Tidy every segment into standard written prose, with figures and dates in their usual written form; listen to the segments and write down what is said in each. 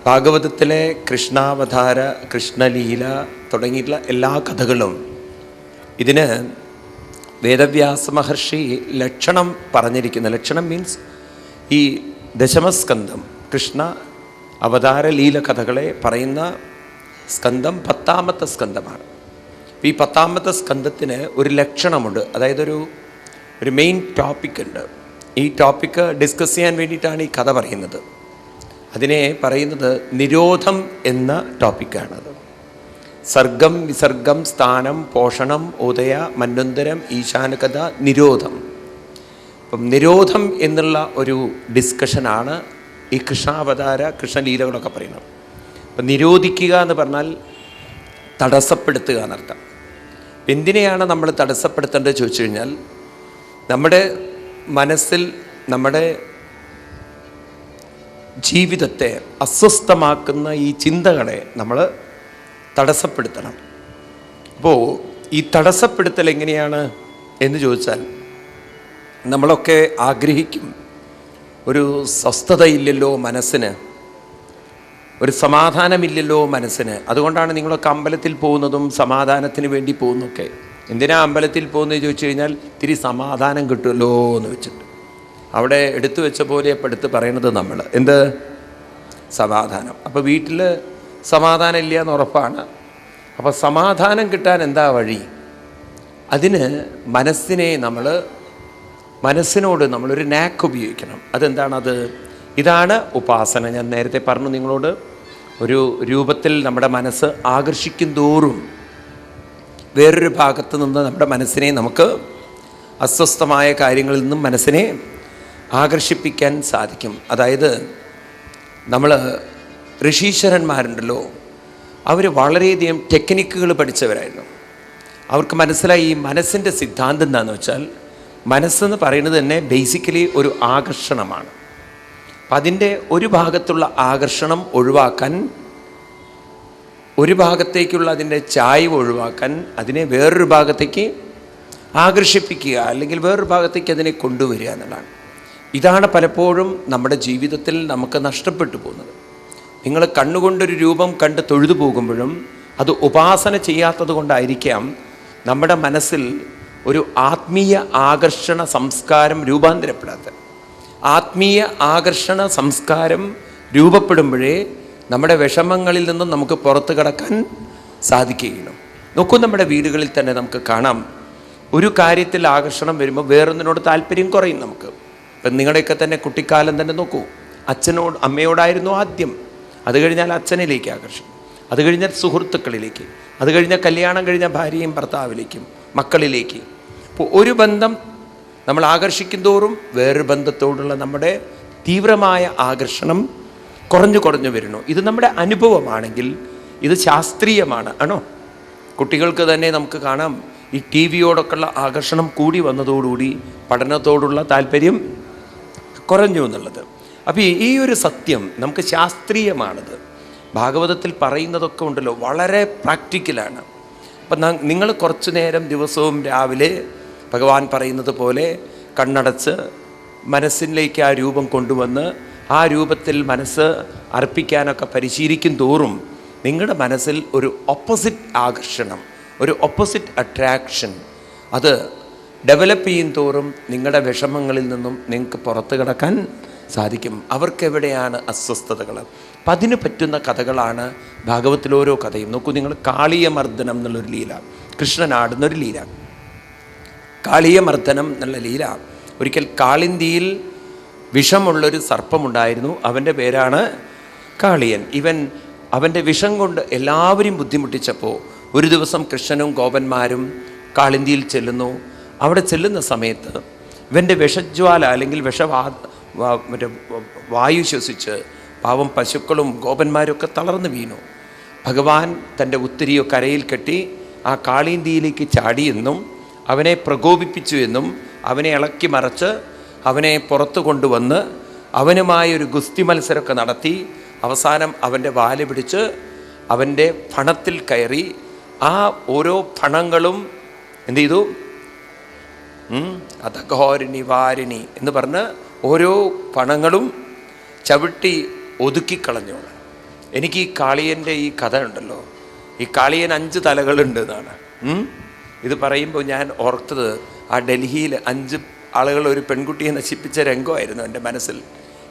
ഭാഗവതത്തിലെ കൃഷ്ണാവതാര, കൃഷ്ണലീല തുടങ്ങിയിട്ടുള്ള എല്ലാ കഥകളും ഇതിന് വേദവ്യാസ മഹർഷി ലക്ഷണം പറഞ്ഞിരിക്കുന്ന, ലക്ഷണം മീൻസ് ഈ ദശമസ്കന്ധം കൃഷ്ണ അവതാര ലീല കഥകളെ പറയുന്ന സ്കന്ധം 10ാമത്തെ സ്കന്ധമാണ്. ഈ 10ാമത്തെ സ്കന്ധത്തിന് ഒരു ലക്ഷണമുണ്ട്, അതായത് ഒരു മെയിൻ ടോപ്പിക് ഉണ്ട്. ഈ ടോപ്പിക്ക് ഡിസ്കസ് ചെയ്യാൻ വേണ്ടിയിട്ടാണ് ഈ കഥ പറയുന്നത്. അതിനെ പറയുന്നത് നിരോധം എന്ന ടോപ്പിക്കാണത്. സർഗം, വിസർഗം, സ്ഥാനം, പോഷണം, ഉദയ, മന്വന്തരം, ഈശാനകഥ, നിരോധം. അപ്പം നിരോധം എന്നുള്ള ഒരു ഡിസ്കഷനാണ് ഈ കൃഷ്ണാവതാര, കൃഷ്ണലീലകളൊക്കെ പറയുന്നത്. അപ്പം നിരോധിക്കുക എന്ന് പറഞ്ഞാൽ തടസ്സപ്പെടുത്തുക എന്നർത്ഥം. എന്തിനെയാണ് നമ്മൾ തടസ്സപ്പെടുത്തേണ്ടത് ചോദിച്ചു കഴിഞ്ഞാൽ, നമ്മുടെ മനസ്സിൽ നമ്മുടെ ജീവിതത്തെ അസ്വസ്ഥമാക്കുന്ന ഈ ചിന്തകളെ നമ്മൾ തടസ്സപ്പെടുത്തണം. അപ്പോൾ ഈ തടസ്സപ്പെടുത്തൽ എങ്ങനെയാണ് എന്ന് ചോദിച്ചാൽ, നമ്മളൊക്കെ ആഗ്രഹിക്കും, ഒരു സ്വസ്ഥതയില്ലല്ലോ മനസ്സിന്, ഒരു സമാധാനമില്ലല്ലോ മനസ്സിന്. അതുകൊണ്ടാണ് നിങ്ങളൊക്കെ അമ്പലത്തിൽ പോകുന്നതും സമാധാനത്തിന് വേണ്ടി പോകുന്നതൊക്കെ. എന്തിനാ അമ്പലത്തിൽ പോകുന്നത് ചോദിച്ചു കഴിഞ്ഞാൽ, ഇത്തിരി സമാധാനം കിട്ടുമല്ലോ എന്ന് വെച്ചിട്ട്. അവിടെ എടുത്തു വെച്ച പോലെ ഇപ്പം എടുത്ത് പറയണത് നമ്മൾ എന്ത് സമാധാനം. അപ്പോൾ വീട്ടിൽ സമാധാനം ഇല്ല എന്ന് ഉറപ്പാണ്. അപ്പോൾ സമാധാനം കിട്ടാൻ എന്താ വഴി? അതിന് മനസ്സിനോട് നമ്മളൊരു നാക്ക് ഉപയോഗിക്കണം. അതെന്താണത്? ഇതാണ് ഉപാസന. ഞാൻ നേരത്തെ പറഞ്ഞു നിങ്ങളോട്, ഒരു രൂപത്തിൽ നമ്മുടെ മനസ്സ് ആകർഷിക്കും തോറും വേറൊരു ഭാഗത്ത് നിന്ന് നമ്മുടെ മനസ്സിനെ നമുക്ക് അസ്വസ്ഥമായ കാര്യങ്ങളിൽ നിന്നും മനസ്സിനെ ആകർഷിപ്പിക്കാൻ സാധിക്കും. അതായത് നമ്മൾ ഋഷീശ്വരന്മാരുണ്ടല്ലോ, അവർ വളരെയധികം ടെക്നിക്കുകൾ പഠിച്ചവരായിരുന്നു. അവർക്ക് മനസ്സിലായി ഈ മനസ്സിൻ്റെ സിദ്ധാന്തം എന്താണെന്ന് വെച്ചാൽ, മനസ്സെന്ന് പറയുന്നത് തന്നെ ബേസിക്കലി ഒരു ആകർഷണമാണ്. അപ്പം അതിൻ്റെ ഒരു ഭാഗത്തുള്ള ആകർഷണം ഒഴിവാക്കാൻ, ഒരു ഭാഗത്തേക്കുള്ള അതിൻ്റെ ചായ്വ് ഒഴിവാക്കാൻ, അതിനെ വേറൊരു ഭാഗത്തേക്ക് ആകർഷിപ്പിക്കുക, അല്ലെങ്കിൽ വേറൊരു ഭാഗത്തേക്ക് അതിനെ കൊണ്ടുവരിക എന്നുള്ളതാണ്. ഇതാണ് പലപ്പോഴും നമ്മുടെ ജീവിതത്തിൽ നമുക്ക് നഷ്ടപ്പെട്ടു പോകുന്നത്. നിങ്ങൾ കണ്ണുകൊണ്ടൊരു രൂപം കണ്ട് തൊഴുതു പോകുമ്പോഴും അത് ഉപാസന ചെയ്യാത്തത് കൊണ്ടായിരിക്കാം നമ്മുടെ മനസ്സിൽ ഒരു ആത്മീയ ആകർഷണ സംസ്കാരം രൂപാന്തരപ്പെടാത്തത്. ആത്മീയ ആകർഷണ സംസ്കാരം രൂപപ്പെടുമ്പോഴേ നമ്മുടെ വിഷമങ്ങളിൽ നിന്നും നമുക്ക് പുറത്തു കടക്കാൻ സാധിക്കുകയുള്ളൂ. നോക്കൂ, നമ്മുടെ വീടുകളിൽ തന്നെ നമുക്ക് കാണാം, ഒരു കാര്യത്തിൽ ആകർഷണം വരുമ്പോൾ വേറൊന്നിനോട് താല്പര്യം കുറയും നമുക്ക്. ഇപ്പം നിങ്ങളുടെയൊക്കെ തന്നെ കുട്ടിക്കാലം തന്നെ നോക്കൂ, അമ്മയോടായിരുന്നു ആദ്യം, അത് കഴിഞ്ഞാൽ അച്ഛനിലേക്ക് ആകർഷണം, അത് കഴിഞ്ഞാൽ സുഹൃത്തുക്കളിലേക്ക്, അത് കഴിഞ്ഞാൽ കല്യാണം കഴിഞ്ഞ ഭാര്യയും ഭർത്താവിലേക്കും മക്കളിലേക്ക്. അപ്പോൾ ഒരു ബന്ധം നമ്മൾ ആകർഷിക്കും തോറും വേറൊരു ബന്ധത്തോടുള്ള നമ്മുടെ തീവ്രമായ ആകർഷണം കുറഞ്ഞു വരുന്നു. ഇത് നമ്മുടെ അനുഭവമാണെങ്കിൽ ഇത് ശാസ്ത്രീയമാണ് ആണോ? കുട്ടികൾക്ക് തന്നെ നമുക്ക് കാണാം, ഈ ടി വിയോടൊക്കെയുള്ള ആകർഷണം കൂടി വന്നതോടുകൂടി പഠനത്തോടുള്ള താല്പര്യം കുറഞ്ഞു എന്നുള്ളത്. അപ്പോൾ ഈ ഒരു സത്യം നമുക്ക് ശാസ്ത്രീയമാണത്. ഭാഗവതത്തിൽ പറയുന്നതൊക്കെ ഉണ്ടല്ലോ, വളരെ പ്രാക്ടിക്കലാണ്. അപ്പം നിങ്ങൾ കുറച്ചു നേരം ദിവസവും രാവിലെ ഭഗവാൻ പറയുന്നത് പോലെ കണ്ണടച്ച് മനസ്സിലേക്ക് ആ രൂപം കൊണ്ടുവന്ന് ആ രൂപത്തിൽ മനസ്സ് അർപ്പിക്കാനൊക്കെ പരിശീലിക്കും തോറും നിങ്ങളുടെ മനസ്സിൽ ഒരു ഓപ്പോസിറ്റ് ആകർഷണം, ഒരു ഓപ്പോസിറ്റ് അട്രാക്ഷൻ അത് ഡെവലപ്പ് ചെയ്യും തോറും നിങ്ങളുടെ വിഷമങ്ങളിൽ നിന്നും നിങ്ങൾക്ക് പുറത്തു കിടക്കാൻ സാധിക്കും. അവർക്കെവിടെയാണ് അസ്വസ്ഥതകൾ? അപ്പം അതിന് പറ്റുന്ന കഥകളാണ് ഭാഗവത്തിൽ ഓരോ കഥയും. നോക്കൂ നിങ്ങൾ, കാളിയമർദ്ദനം എന്നുള്ളൊരു ലീല, കൃഷ്ണനാടുന്നൊരു ലീല. കാളിയമർദ്ദനം എന്നുള്ള ലീല, ഒരിക്കൽ കാളിന്തിയിൽ വിഷമുള്ളൊരു സർപ്പമുണ്ടായിരുന്നു. അവൻ്റെ പേരാണ് കാളിയൻ. അവൻ്റെ വിഷം കൊണ്ട് എല്ലാവരും ബുദ്ധിമുട്ടിച്ചപ്പോൾ ഒരു ദിവസം കൃഷ്ണനും ഗോപന്മാരും കാളിന്തിയിൽ ചെല്ലുന്നു. അവിടെ ചെല്ലുന്ന സമയത്ത് ഇവൻ്റെ വിഷജ്വാല അല്ലെങ്കിൽ മറ്റേ വായു ശ്വസിച്ച് പാവം പശുക്കളും ഗോപന്മാരും ഒക്കെ തളർന്നു വീണു. ഭഗവാൻ തൻ്റെ ഉത്തരിയോ കരയിൽ കെട്ടി ആ കാളിന്തിയിലേക്ക് ചാടിയെന്നും അവനെ പ്രകോപിപ്പിച്ചു എന്നും അവനെ ഇളക്കി മറച്ച് അവനെ പുറത്തു കൊണ്ടുവന്ന് അവനുമായൊരു ഗുസ്തി മത്സരമൊക്കെ നടത്തി അവസാനം അവൻ്റെ വാല് പിടിച്ച് അവൻ്റെ ഫണത്തിൽ കയറി ആ ഓരോ ഫണങ്ങളും എന്ത് ചെയ്തു? അധഘോരിണി വാരിണി എന്ന് പറഞ്ഞ് ഓരോ ഫണങ്ങളും ചവിട്ടി ഒതുക്കിക്കളഞ്ഞു. എനിക്ക് ഈ കാളിയൻ്റെ ഈ കഥ ഉണ്ടല്ലോ, ഈ കാളിയൻ 5 തലകളുണ്ട് എന്നാണ്. ഇത് പറയുമ്പോൾ ഞാൻ ഓർത്തത് ആ ഡൽഹിയിൽ 5 ആളുകൾ ഒരു പെൺകുട്ടിയെ നശിപ്പിച്ച രംഗമായിരുന്നു എൻ്റെ മനസ്സിൽ.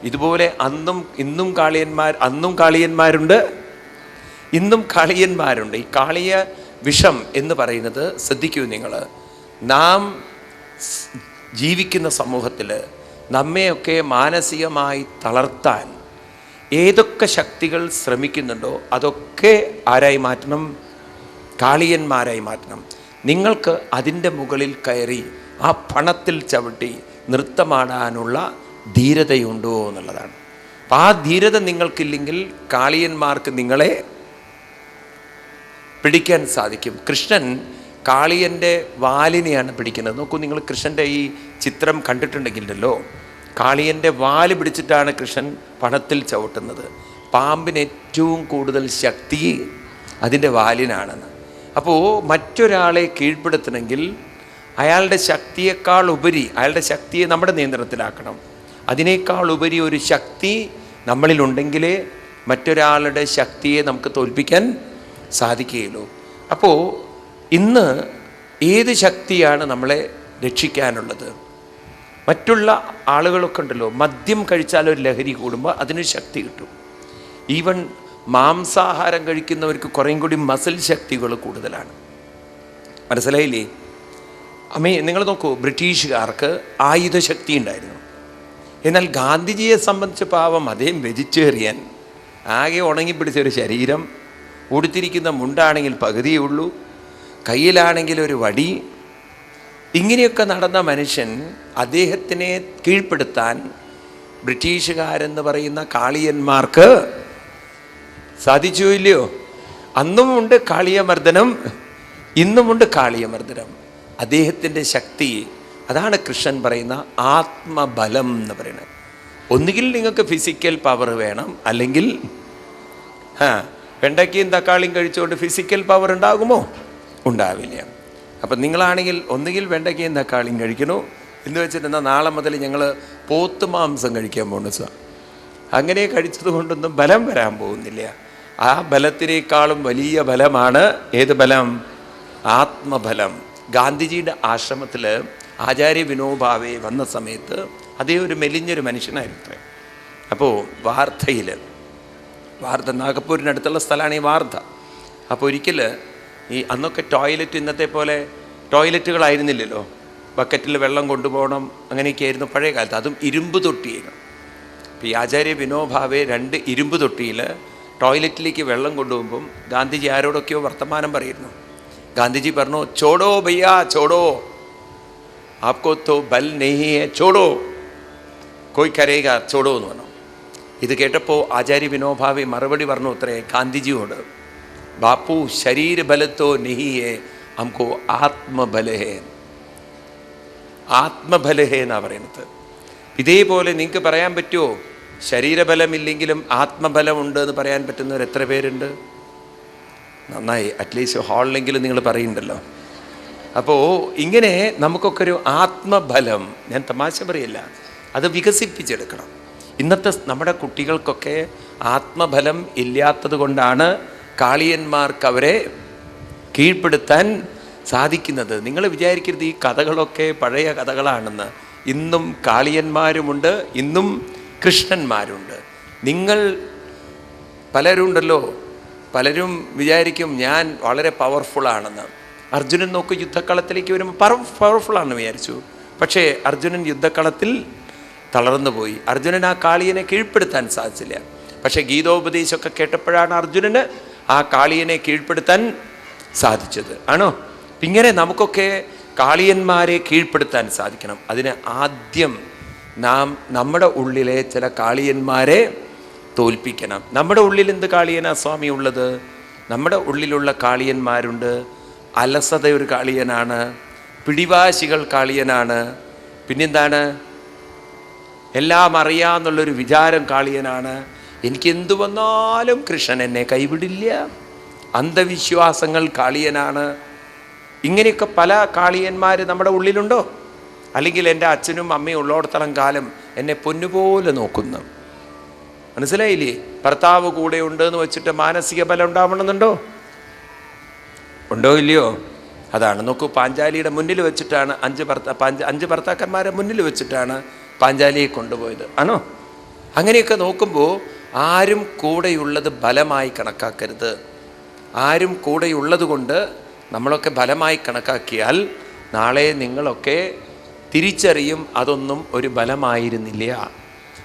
ഇതുപോലെ അന്നും കാളിയന്മാരുണ്ട്, ഇന്നും കാളിയന്മാരുണ്ട്. ഈ കാളിയ വിഷം എന്ന് പറയുന്നത്, ശ്രദ്ധിക്കൂ നിങ്ങൾ, നാം ജീവിക്കുന്ന സമൂഹത്തിൽ നമ്മെയൊക്കെ മാനസികമായി തളർത്താൻ ഏതൊക്കെ ശക്തികൾ ശ്രമിക്കുന്നുണ്ടോ അതൊക്കെ ആരായി മാറ്റണം? കാളിയന്മാരായി മാറ്റണം. നിങ്ങൾക്ക് അതിൻ്റെ മുകളിൽ കയറി ആ പണത്തിൽ ചവിട്ടി നൃത്തമാടാനുള്ള ധീരതയുണ്ടോ എന്നുള്ളതാണ്. അപ്പം ആ ധീരത നിങ്ങൾക്കില്ലെങ്കിൽ കാളിയന്മാർക്ക് നിങ്ങളെ പിടിക്കാൻ സാധിക്കും. കൃഷ്ണൻ കാളിയൻ്റെ വാലിനെയാണ് പിടിക്കുന്നത്. നോക്കൂ, നിങ്ങൾ കൃഷ്ണൻ്റെ ഈ ചിത്രം കണ്ടിട്ടുണ്ടെങ്കിലല്ലോ, കാളിയൻ്റെ വാല് പിടിച്ചിട്ടാണ് കൃഷ്ണൻ പണത്തിൽ ചവിട്ടുന്നത്. പാമ്പിന് ഏറ്റവും കൂടുതൽ ശക്തി അതിൻ്റെ വാലിനാണെന്ന്. അപ്പോൾ മറ്റൊരാളെ കീഴ്പ്പെടുത്തണമെങ്കിൽ അയാളുടെ ശക്തിയേക്കാൾ ഉപരി, അയാളുടെ ശക്തിയെ നമ്മുടെ നിയന്ത്രണത്തിലാക്കണം. അതിനേക്കാൾ ഉപരി ഒരു ശക്തി നമ്മളിലുണ്ടെങ്കിലേ മറ്റൊരാളുടെ ശക്തിയെ നമുക്ക് തോൽപ്പിക്കാൻ സാധിക്കുകയുള്ളൂ. അപ്പോൾ ഇന്ന് ഏത് ശക്തിയാണ് നമ്മളെ രക്ഷിക്കാനുള്ളത്? മറ്റുള്ള ആളുകളൊക്കെ ഉണ്ടല്ലോ, മദ്യം കഴിച്ചാൽ ഒരു ലഹരി കൂടുമ്പോൾ അതിനൊരു ശക്തി കിട്ടും. ഈവൻ മാംസാഹാരം കഴിക്കുന്നവർക്ക് കുറേയും കൂടി മസിൽ ശക്തികൾ കൂടുതലാണ്. മനസ്സിലായില്ലേ? നിങ്ങൾ നോക്കൂ, ബ്രിട്ടീഷുകാർക്ക് ആയുധശക്തി ഉണ്ടായിരുന്നു. എന്നാൽ ഗാന്ധിജിയെ സംബന്ധിച്ച് പാവം അദ്ദേഹം വെജിറ്റേറിയൻ, ആകെ ഉണങ്ങിപ്പിടിച്ചൊരു ശരീരം, ഉടുത്തിരിക്കുന്ന മുണ്ടാണെങ്കിൽ പകുതിയേ ഉള്ളൂ, കയ്യിലാണെങ്കിൽ ഒരു വടി. ഇങ്ങനെയൊക്കെ നടന്ന മനുഷ്യൻ, അദ്ദേഹത്തിനെ കീഴ്പ്പെടുത്താൻ ബ്രിട്ടീഷുകാരെന്ന് പറയുന്ന കാളിയന്മാർക്ക് സാധിച്ചോ ഇല്ലയോ? അന്നുമുണ്ട് കാളിയമർദ്ദനം, ഇന്നുമുണ്ട് കാളിയമർദ്ദനം. അദ്ദേഹത്തിൻ്റെ ശക്തി, അതാണ് കൃഷ്ണൻ പറയുന്ന ആത്മബലം എന്ന് പറയുന്നത്. ഒന്നുകിൽ നിങ്ങൾക്ക് ഫിസിക്കൽ പവർ വേണം, അല്ലെങ്കിൽ വെണ്ടയ്ക്കയും തക്കാളിയും കഴിച്ചുകൊണ്ട് ഫിസിക്കൽ പവർ ഉണ്ടാകുമോ? ഉണ്ടാവില്ല. അപ്പം നിങ്ങളാണെങ്കിൽ ഒന്നുകിൽ വെണ്ടയ്ക്കയും തക്കാളിയും കഴിക്കണോ എന്ന് വെച്ചിട്ടുണ്ടെന്നാൽ നാളെ മുതൽ ഞങ്ങൾ പോത്ത് മാംസം കഴിക്കാൻ പോകുന്നു സാർ. അങ്ങനെ കഴിച്ചത് കൊണ്ടൊന്നും ബലം വരാൻ പോകുന്നില്ല. ആ ബലത്തിനേക്കാളും വലിയ ബലമാണ് ഏത് ബലം? ആത്മബലം. ഗാന്ധിജിയുടെ ആശ്രമത്തിൽ ആചാര്യ വിനോബാവെ വന്ന സമയത്ത് അതേ ഒരു മെലിഞ്ഞൊരു മനുഷ്യനായിരുന്നു. അപ്പോൾ വാർധ നാഗപ്പൂരിനടുത്തുള്ള സ്ഥലമാണ് ഈ വാർധ. അപ്പോൾ ഒരിക്കൽ ഈ അന്നൊക്കെ ടോയ്ലറ്റ് ഇന്നത്തെ പോലെ ടോയ്ലറ്റുകളായിരുന്നില്ലല്ലോ, ബക്കറ്റിൽ വെള്ളം കൊണ്ടുപോകണം, അങ്ങനെയൊക്കെ ആയിരുന്നു പഴയ കാലത്ത്. അതും ഇരുമ്പ് തൊട്ടിയായിരുന്നു. അപ്പോൾ ഈ ആചാര്യ വിനോബാവെ 2 ഇരുമ്പ് തൊട്ടിയിൽ ടോയ്ലറ്റിലേക്ക് വെള്ളം കൊണ്ടുപോകുമ്പം ഗാന്ധിജി ആരോടൊക്കെയോ വർത്തമാനം പറയുന്നു. ഗാന്ധിജി പറഞ്ഞു, ചോടോ ഭയ്യാ ചോടോ, ആപ്കോ തോ ബൽ നെഹി ഹൈ, ചോടോ കോയ് കരേഗ, ചോടോ എന്ന് പറഞ്ഞു. ഇത് കേട്ടപ്പോൾ ആചാര്യ വിനോബാവെ മറുപടി പറഞ്ഞു അത്രേ ഗാന്ധിജിയോട്, ബാപ്പു ശരീര ബലത്തോ നെഹിയേ ഹംകോ ആത്മബലഹേ. ആത്മബലഹേ എന്നാണ് പറയുന്നത്. ഇതേപോലെ നിങ്ങൾക്ക് പറയാൻ പറ്റുമോ ശരീരബലമില്ലെങ്കിലും ആത്മബലമുണ്ട് എന്ന് പറയാൻ പറ്റുന്നവർ എത്ര പേരുണ്ട്? നന്നായി, അറ്റ്ലീസ്റ്റ് ഹാളിലെങ്കിലും നിങ്ങൾ പറയുന്നുണ്ടല്ലോ. അപ്പോൾ ഇങ്ങനെ നമുക്കൊക്കെ ഒരു ആത്മബലം, ഞാൻ തമാശ പറയില്ല, അത് വികസിപ്പിച്ചെടുക്കണം. ഇന്നത്തെ നമ്മുടെ കുട്ടികൾക്കൊക്കെ ആത്മബലം ഇല്ലാത്തത് കൊണ്ടാണ് കാളിയന്മാർക്ക് അവരെ കീഴ്പ്പെടുത്താൻ സാധിക്കുന്നത്. നിങ്ങൾ വിചാരിക്കരുത് ഈ കഥകളൊക്കെ പഴയ കഥകളാണെന്ന്. ഇന്നും കാളിയന്മാരുമുണ്ട്, ഇന്നും കൃഷ്ണന്മാരുണ്ട്. നിങ്ങൾ പലരുണ്ടല്ലോ, പലരും വിചാരിക്കും ഞാൻ വളരെ പവർഫുള്ളാണെന്ന്. അർജുനൻ നോക്ക്, യുദ്ധക്കളത്തിലേക്ക് വരുമ്പോൾ പവർഫുള്ളാണെന്ന് വിചാരിച്ചു. പക്ഷേ അർജുനൻ യുദ്ധക്കളത്തിൽ തളർന്നു പോയി. അർജുനൻ ആ കാളിയനെ കീഴ്പ്പെടുത്താൻ സാധിച്ചില്ല. പക്ഷേ ഗീതോപദേശമൊക്കെ കേട്ടപ്പോഴാണ് അർജുനന് ആ കാളിയനെ കീഴ്പ്പെടുത്താൻ സാധിച്ചത്. ആണോ? ഇങ്ങനെ നമുക്കൊക്കെ കാളിയന്മാരെ കീഴ്പ്പെടുത്താൻ സാധിക്കണം. അതിന് ആദ്യം നാം നമ്മുടെ ഉള്ളിലെ ചില കാളിയന്മാരെ തോൽപ്പിക്കണം. നമ്മുടെ ഉള്ളിൽ എന്ത് കാളിയനാ സ്വാമി ഉള്ളത്? നമ്മുടെ ഉള്ളിലുള്ള കാളിയന്മാരുണ്ട്. അലസത ഒരു കാളിയനാണ്, പിടിവാശികൾ കാളിയനാണ്, പിന്നെന്താണ്, എല്ലാം അറിയാമെന്നുള്ളൊരു വിചാരം കാളിയനാണ്. എനിക്കെന്തു വന്നാലും കൃഷ്ണൻ എന്നെ കൈവിടില്ല, അന്ധവിശ്വാസങ്ങൾ കാളിയനാണ്. ഇങ്ങനെയൊക്കെ പല കാളിയന്മാർ നമ്മുടെ ഉള്ളിലുണ്ടോ? അല്ലെങ്കിൽ എൻ്റെ അച്ഛനും അമ്മയും ഉള്ളോടത്തോളം കാലം എന്നെ പൊന്നുപോലെ നോക്കുന്നു, മനസ്സിലായില്ലേ? ഭർത്താവ് കൂടെ ഉണ്ട് എന്ന് വെച്ചിട്ട് മാനസിക ബലം ഉണ്ടാവണമെന്നുണ്ടോ? ഉണ്ടോ ഇല്ലയോ? അതാണ്. നോക്കൂ, പാഞ്ചാലിയുടെ മുന്നിൽ വെച്ചിട്ടാണ് അഞ്ച് ഭർത്താക്കന്മാരെ മുന്നിൽ വെച്ചിട്ടാണ് പാഞ്ചാലിയെ കൊണ്ടുപോയത്, ആണോ? അങ്ങനെയൊക്കെ നോക്കുമ്പോൾ ആരും കൂടെയുള്ളത് ബലമായി കണക്കാക്കരുത്. ആരും കൂടെയുള്ളത് കൊണ്ട് നമ്മളൊക്കെ ബലമായി കണക്കാക്കിയാൽ നാളെ നിങ്ങളൊക്കെ തിരിച്ചറിയും അതൊന്നും ഒരു ബലമായിരുന്നില്ല.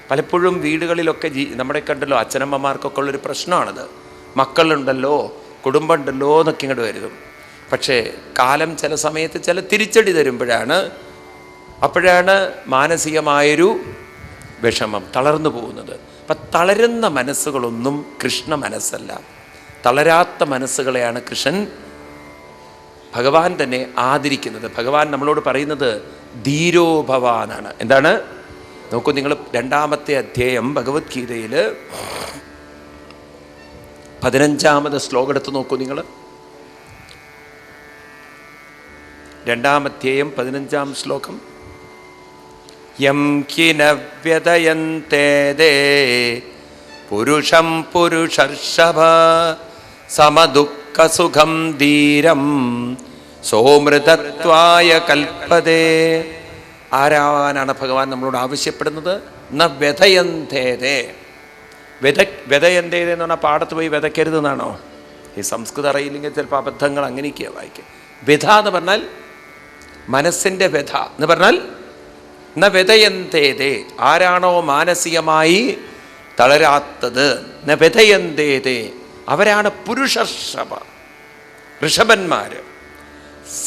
പലപ്പോഴും വീടുകളിലൊക്കെ നമ്മുടെ കണ്ടല്ലോ, അച്ഛനമ്മമാർക്കൊക്കെ ഉള്ളൊരു പ്രശ്നമാണത്. മക്കളുണ്ടല്ലോ, കുടുംബമുണ്ടല്ലോ എന്നൊക്കെ ഇങ്ങോട്ട് വരും. പക്ഷേ കാലം ചില സമയത്ത് ചില തിരിച്ചടി അപ്പോഴാണ് മാനസികമായൊരു വിഷമം, തളർന്നു പോകുന്നത്. അപ്പം തളരുന്ന മനസ്സുകളൊന്നും കൃഷ്ണ മനസ്സല്ല. തളരാത്ത മനസ്സുകളെയാണ് ഭഗവാൻ തന്നെ ആദരിക്കുന്നത്. ഭഗവാൻ നമ്മളോട് പറയുന്നത് ധീരോഭവ എന്നാണ്. എന്താണ്? നോക്കൂ, നിങ്ങൾ 2-ാമത്തെ അധ്യായം ഭഗവത്ഗീതയിൽ 15-ാമത് ശ്ലോകം എടുത്ത് നോക്കൂ. നിങ്ങൾ 2-ാം അധ്യായം 15-ാം ശ്ലോകം. യം ഹിന വ്യതയന്തേ പുരുഷം പുരുഷർഷഭ സമദുഃഖസുഖം ധീരം സോമൃതത്വായ കൽപ്പതേ. ആരാവാനാണ് ഭഗവാൻ നമ്മളോട് ആവശ്യപ്പെടുന്നത്? ന വ്യതയന്തേതേ. വ്യതയന്തേതേ എന്ന് പറഞ്ഞാൽ പാടത്ത് പോയി വിതയ്ക്കരുതെന്നാണോ? ഈ സംസ്കൃതം അറിയില്ലെങ്കിൽ ചിലപ്പോൾ അബദ്ധങ്ങൾ അങ്ങനെയൊക്കെയാണ് വായിക്കുക. വ്യഥ എന്ന് പറഞ്ഞാൽ മനസ്സിൻ്റെ വ്യഥ എന്ന് പറഞ്ഞാൽ ന വ്യതയന്തേതേ. ആരാണോ മാനസികമായി തളരാത്തത്, ന വ്യതയന്തേതേ, അവരാണ് പുരുഷർഷഭ, ഋഷഭന്മാർ.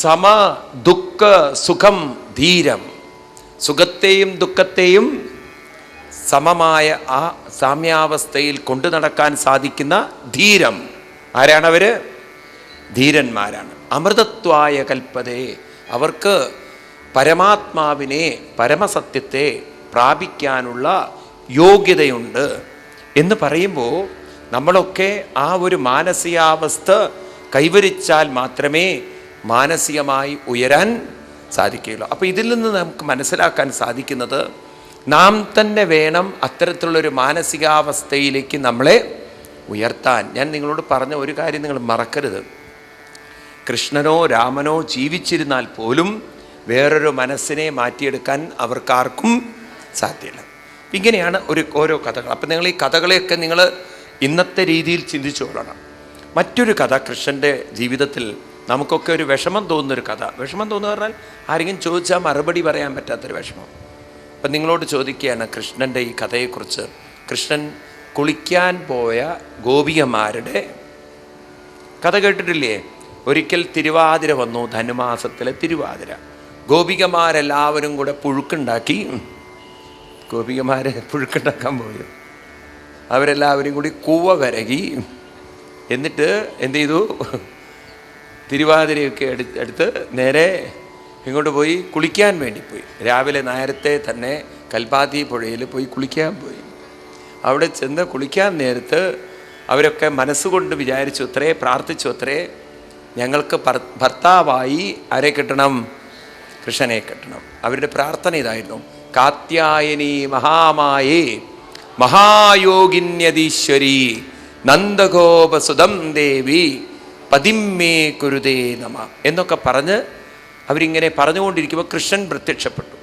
സമ ദുഃഖ സുഖം ധീരം. സുഖത്തെയും ദുഃഖത്തെയും സമമായ ആ സാമ്യാവസ്ഥയിൽ കൊണ്ടു നടക്കാൻ സാധിക്കുന്ന ധീരം. ആരാണവർ? ധീരന്മാരാണ്. അമൃതത്വായ കൽപ്പതേ. അവർക്ക് പരമാത്മാവിനെ, പരമസത്യത്തെ പ്രാപിക്കാനുള്ള യോഗ്യതയുണ്ട് എന്ന് പറയുമ്പോൾ നമ്മളൊക്കെ ആ ഒരു മാനസികാവസ്ഥ കൈവരിച്ചാൽ മാത്രമേ മാനസികമായി ഉയരാൻ സാധിക്കുകയുള്ളൂ. അപ്പോൾ ഇതിൽ നിന്ന് നമുക്ക് മനസ്സിലാക്കാൻ സാധിക്കുന്നത് നാം തന്നെ വേണം അത്തരത്തിലുള്ളൊരു മാനസികാവസ്ഥയിലേക്ക് നമ്മളെ ഉയർത്താൻ. ഞാൻ നിങ്ങളോട് പറഞ്ഞ ഒരു കാര്യം നിങ്ങൾ മറക്കരുത്. കൃഷ്ണനോ രാമനോ ജീവിച്ചിരുന്നാൽ പോലും വേറൊരു മനസ്സിനെ മാറ്റിയെടുക്കാൻ അവർക്കാർക്കും സാധ്യമല്ല. ഇങ്ങനെയാണ് ഓരോ കഥകൾ. അപ്പം നിങ്ങൾ ഈ കഥകളെയൊക്കെ നിങ്ങൾ ഇന്നത്തെ രീതിയിൽ ചിന്തിച്ചു കൊള്ളണം. മറ്റൊരു കഥ കൃഷ്ണൻ്റെ ജീവിതത്തിൽ നമുക്കൊക്കെ ഒരു വിഷമം തോന്നുന്നൊരു കഥ. വിഷമം തോന്നുക പറഞ്ഞാൽ ആരെങ്കിലും ചോദിച്ചാൽ മറുപടി പറയാൻ പറ്റാത്തൊരു വിഷമം. അപ്പം നിങ്ങളോട് ചോദിക്കുകയാണ് കൃഷ്ണൻ്റെ ഈ കഥയെക്കുറിച്ച്. കൃഷ്ണൻ കുളിക്കാൻ പോയ ഗോപികമാരുടെ കഥ കേട്ടിട്ടില്ലേ? ഒരിക്കൽ തിരുവാതിര വന്നു, ധനുമാസത്തിലെ തിരുവാതിര. ഗോപികമാരെല്ലാവരും കൂടെ പുഴുക്കുണ്ടാക്കി. പുഴുക്കുണ്ടാക്കാൻ പോയി. അവരെല്ലാവരും കൂടി കൂവ വരകി. എന്നിട്ട് എന്ത് ചെയ്തു? തിരുവാതിരയൊക്കെ എടുത്ത് നേരെ ഇങ്ങോട്ട് പോയി കുളിക്കാൻ വേണ്ടി പോയി. രാവിലെ നേരത്തെ തന്നെ കൽപ്പാത്തി പുഴയിൽ പോയി കുളിക്കാൻ പോയി. അവിടെ ചെന്ന് കുളിക്കാൻ നേരത്ത് അവരൊക്കെ മനസ്സുകൊണ്ട് വിചാരിച്ചു അത്രേ, പ്രാർത്ഥിച്ചു അത്രേ, ഞങ്ങൾക്ക് ഭർത്താവായി ആരെ കിട്ടണം? കൃഷ്ണനെ കിട്ടണം. അവരുടെ പ്രാർത്ഥന ഇതായിരുന്നു: കാത്യായനി മഹാമായേ മഹായോഗിന്യതീശ്വരി നന്ദഗോപസുതം ദേവി പതിമ്മേ കുരുതേ നമ എന്നൊക്കെ പറഞ്ഞ് അവരിങ്ങനെ പറഞ്ഞുകൊണ്ടിരിക്കുമ്പോൾ കൃഷ്ണൻ പ്രത്യക്ഷപ്പെട്ടു.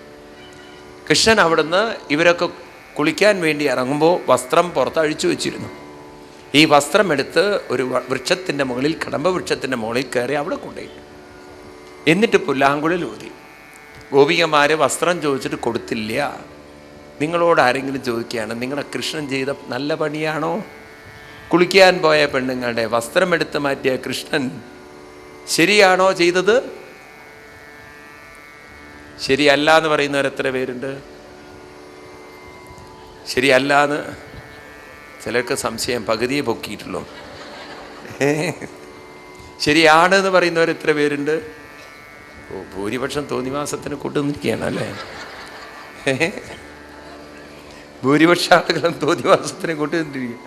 കൃഷ്ണൻ അവിടുന്ന് ഇവരൊക്കെ കുളിക്കാൻ വേണ്ടി ഇറങ്ങുമ്പോൾ വസ്ത്രം പുറത്ത് അഴിച്ചു വെച്ചിരുന്നു. ഈ വസ്ത്രം എടുത്ത് ഒരു വൃക്ഷത്തിൻ്റെ മുകളിൽ, കടമ്പ വൃക്ഷത്തിൻ്റെ മുകളിൽ കയറി അവിടെ കൊണ്ടുപോയിട്ടു. എന്നിട്ട് പുല്ലാങ്കുഴൽ ഊതി. ഗോപികമാർ വസ്ത്രം ചോദിച്ചിട്ട് കൊടുത്തില്ല. നിങ്ങളോട് ആരെങ്കിലും ചോദിക്കുകയാണ്, നിങ്ങളുടെ കൃഷ്ണൻ ചെയ്ത നല്ല പണിയാണോ? കുളിക്കാൻ പോയ പെണ്ണുങ്ങളുടെ വസ്ത്രമെടുത്ത് മാറ്റിയ കൃഷ്ണൻ ശരിയാണോ ചെയ്തത്? ശരിയല്ല എന്ന് പറയുന്നവർ എത്ര പേരുണ്ട്? ശരിയല്ല എന്ന് ചിലർക്ക് സംശയം, പകുതിയെ പൊക്കിയിട്ടുള്ളൂ. ശരിയാണ് എന്ന് പറയുന്നവർ എത്ര പേരുണ്ട്? ഭൂരിപക്ഷം തോന്നിവാസത്തിന് കൂട്ടുനിൽക്കുകയാണ് അല്ലേ? ഭൂരിപക്ഷ ആളുകളും തോന്നിവാസത്തിന് കൂട്ടുനിന്നിരിക്കുക.